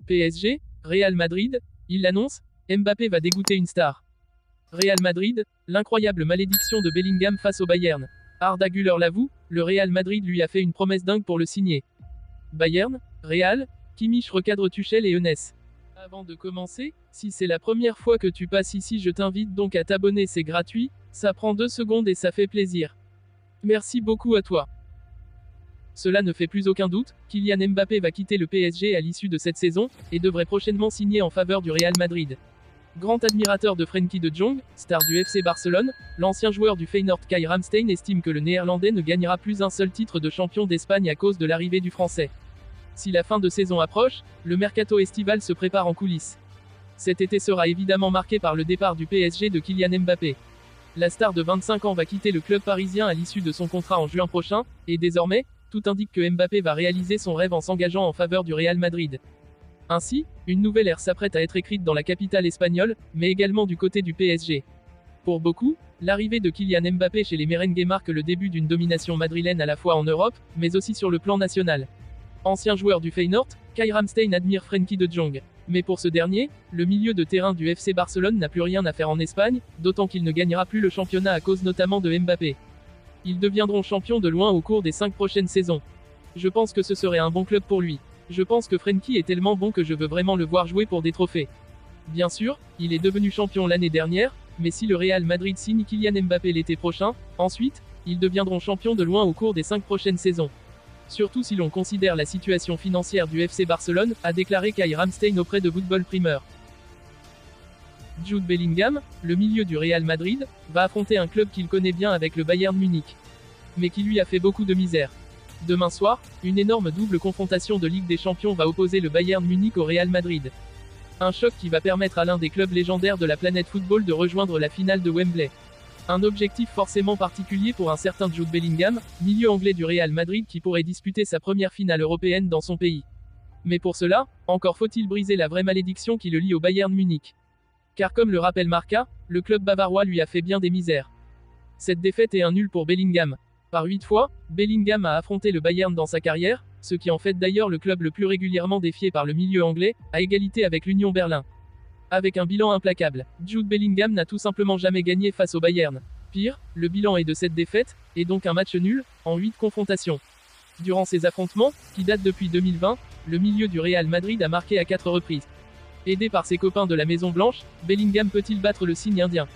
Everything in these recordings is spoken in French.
PSG, Real Madrid, il l'annonce, Mbappé va dégoûter une star. Real Madrid, l'incroyable malédiction de Bellingham face au Bayern. Arda Güler l'avoue, le Real Madrid lui a fait une promesse dingue pour le signer. Bayern, Real, Kimmich recadre Tuchel et Eunès. Avant de commencer, si c'est la première fois que tu passes ici, je t'invite donc à t'abonner, c'est gratuit, ça prend 2 secondes et ça fait plaisir. Merci beaucoup à toi. Cela ne fait plus aucun doute, Kylian Mbappé va quitter le PSG à l'issue de cette saison, et devrait prochainement signer en faveur du Real Madrid. Grand admirateur de Frenkie de Jong, star du FC Barcelone, l'ancien joueur du Feyenoord Kai Ramstein estime que le Néerlandais ne gagnera plus un seul titre de champion d'Espagne à cause de l'arrivée du Français. Si la fin de saison approche, le mercato estival se prépare en coulisses. Cet été sera évidemment marqué par le départ du PSG de Kylian Mbappé. La star de 25 ans va quitter le club parisien à l'issue de son contrat en juin prochain, et désormais, tout indique que Mbappé va réaliser son rêve en s'engageant en faveur du Real Madrid. Ainsi, une nouvelle ère s'apprête à être écrite dans la capitale espagnole, mais également du côté du PSG. Pour beaucoup, l'arrivée de Kylian Mbappé chez les merengues marque le début d'une domination madrilène à la fois en Europe, mais aussi sur le plan national. Ancien joueur du Feyenoord, Kai Ramstein admire Frenkie de Jong. Mais pour ce dernier, le milieu de terrain du FC Barcelone n'a plus rien à faire en Espagne, d'autant qu'il ne gagnera plus le championnat à cause notamment de Mbappé. Ils deviendront champions de loin au cours des 5 prochaines saisons. Je pense que ce serait un bon club pour lui. Je pense que Frenkie est tellement bon que je veux vraiment le voir jouer pour des trophées. Bien sûr, il est devenu champion l'année dernière, mais si le Real Madrid signe Kylian Mbappé l'été prochain, ensuite, ils deviendront champions de loin au cours des 5 prochaines saisons. Surtout si l'on considère la situation financière du FC Barcelone, a déclaré Kai Ramstein auprès de Football Primer. Jude Bellingham, le milieu du Real Madrid, va affronter un club qu'il connaît bien avec le Bayern Munich. Mais qui lui a fait beaucoup de misère. Demain soir, une énorme double confrontation de Ligue des Champions va opposer le Bayern Munich au Real Madrid. Un choc qui va permettre à l'un des clubs légendaires de la planète football de rejoindre la finale de Wembley. Un objectif forcément particulier pour un certain Jude Bellingham, milieu anglais du Real Madrid qui pourrait disputer sa première finale européenne dans son pays. Mais pour cela, encore faut-il briser la vraie malédiction qui le lie au Bayern Munich. Car comme le rappelle Marca, le club bavarois lui a fait bien des misères. Cette défaite est un nul pour Bellingham. Par 8 fois, Bellingham a affronté le Bayern dans sa carrière, ce qui en fait d'ailleurs le club le plus régulièrement défié par le milieu anglais, à égalité avec l'Union Berlin. Avec un bilan implacable, Jude Bellingham n'a tout simplement jamais gagné face au Bayern. Pire, le bilan est de cette défaite, et donc un match nul, en 8 confrontations. Durant ces affrontements, qui datent depuis 2020, le milieu du Real Madrid a marqué à 4 reprises. Aidé par ses copains de la Maison Blanche, Bellingham peut-il battre le signe indien?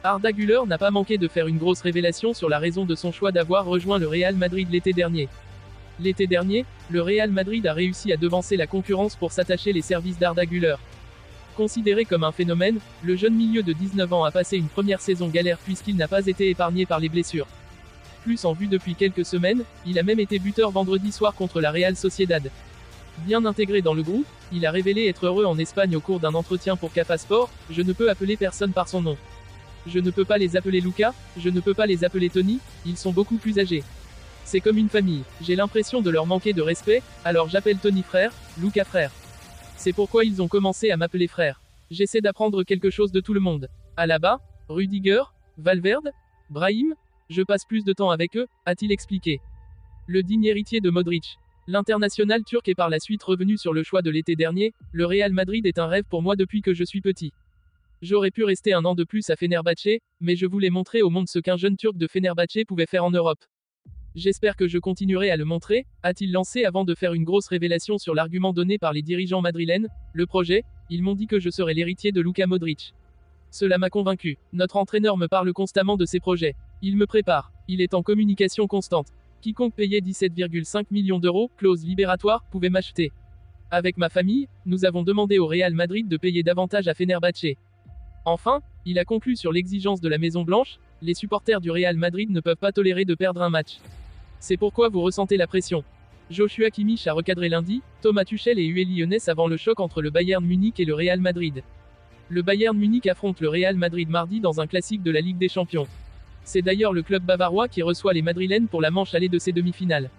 Arda Güler n'a pas manqué de faire une grosse révélation sur la raison de son choix d'avoir rejoint le Real Madrid l'été dernier. L'été dernier, le Real Madrid a réussi à devancer la concurrence pour s'attacher les services d'Arda Güler. Considéré comme un phénomène, le jeune milieu de 19 ans a passé une première saison galère puisqu'il n'a pas été épargné par les blessures. Plus en vue depuis quelques semaines, il a même été buteur vendredi soir contre la Real Sociedad. Bien intégré dans le groupe, il a révélé être heureux en Espagne au cours d'un entretien pour Cafa Sport. Je ne peux appeler personne par son nom. Je ne peux pas les appeler Luca, je ne peux pas les appeler Tony, ils sont beaucoup plus âgés. C'est comme une famille, j'ai l'impression de leur manquer de respect, alors j'appelle Tony frère, Luca frère. C'est pourquoi ils ont commencé à m'appeler frère. J'essaie d'apprendre quelque chose de tout le monde. Alaba, Rudiger, Valverde, Brahim, je passe plus de temps avec eux, a-t-il expliqué. Le digne héritier de Modric. L'international turc est par la suite revenu sur le choix de l'été dernier. Le Real Madrid est un rêve pour moi depuis que je suis petit. J'aurais pu rester un an de plus à Fenerbahçe, mais je voulais montrer au monde ce qu'un jeune turc de Fenerbahçe pouvait faire en Europe. J'espère que je continuerai à le montrer, a-t-il lancé avant de faire une grosse révélation sur l'argument donné par les dirigeants madrilènes. Le projet, ils m'ont dit que je serais l'héritier de Luka Modric. Cela m'a convaincu. Notre entraîneur me parle constamment de ses projets. Il me prépare. Il est en communication constante. Quiconque payait 17,5 millions d'euros, clause libératoire, pouvait m'acheter. Avec ma famille, nous avons demandé au Real Madrid de payer davantage à Fenerbahçe. Enfin, il a conclu sur l'exigence de la Maison Blanche, les supporters du Real Madrid ne peuvent pas tolérer de perdre un match. C'est pourquoi vous ressentez la pression. Joshua Kimmich a recadré lundi, Thomas Tuchel et Uli Eunès avant le choc entre le Bayern Munich et le Real Madrid. Le Bayern Munich affronte le Real Madrid mardi dans un classique de la Ligue des Champions. C'est d'ailleurs le club bavarois qui reçoit les Madrilènes pour la manche allée de ces demi-finales.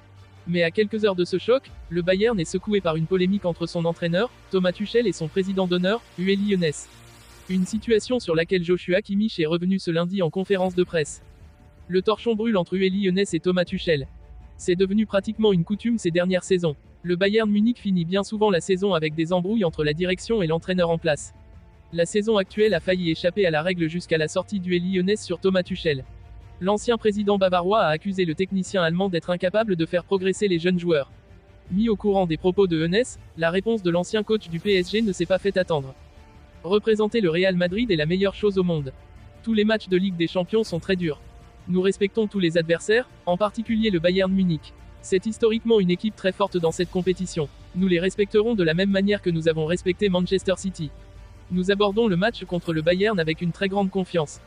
Mais à quelques heures de ce choc, le Bayern est secoué par une polémique entre son entraîneur, Thomas Tuchel et son président d'honneur, Uli Eunès. Une situation sur laquelle Joshua Kimmich est revenu ce lundi en conférence de presse. Le torchon brûle entre Uli Eunès et Thomas Tuchel. C'est devenu pratiquement une coutume ces dernières saisons. Le Bayern Munich finit bien souvent la saison avec des embrouilles entre la direction et l'entraîneur en place. La saison actuelle a failli échapper à la règle jusqu'à la sortie du lyonnaise sur Thomas Tuchel. L'ancien président bavarois a accusé le technicien allemand d'être incapable de faire progresser les jeunes joueurs. Mis au courant des propos de Hoeneß, la réponse de l'ancien coach du PSG ne s'est pas fait attendre. Représenter le Real Madrid est la meilleure chose au monde. Tous les matchs de Ligue des Champions sont très durs. Nous respectons tous les adversaires, en particulier le Bayern Munich. C'est historiquement une équipe très forte dans cette compétition. Nous les respecterons de la même manière que nous avons respecté Manchester City. Nous abordons le match contre le Bayern avec une très grande confiance.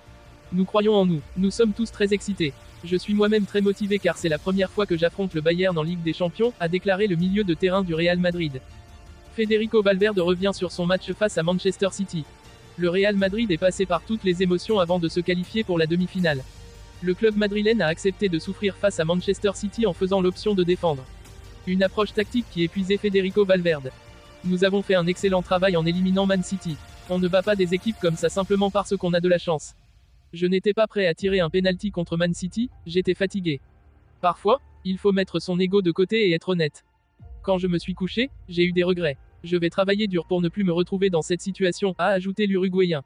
Nous croyons en nous. Nous sommes tous très excités. Je suis moi-même très motivé car c'est la première fois que j'affronte le Bayern en Ligue des Champions, a déclaré le milieu de terrain du Real Madrid. Federico Valverde revient sur son match face à Manchester City. Le Real Madrid est passé par toutes les émotions avant de se qualifier pour la demi-finale. Le club madrilène a accepté de souffrir face à Manchester City en faisant l'option de défendre. Une approche tactique qui épuisait Federico Valverde. Nous avons fait un excellent travail en éliminant Man City. On ne bat pas des équipes comme ça simplement parce qu'on a de la chance. Je n'étais pas prêt à tirer un penalty contre Man City, j'étais fatigué. Parfois, il faut mettre son ego de côté et être honnête. Quand je me suis couché, j'ai eu des regrets. Je vais travailler dur pour ne plus me retrouver dans cette situation, a ajouté l'Uruguayen.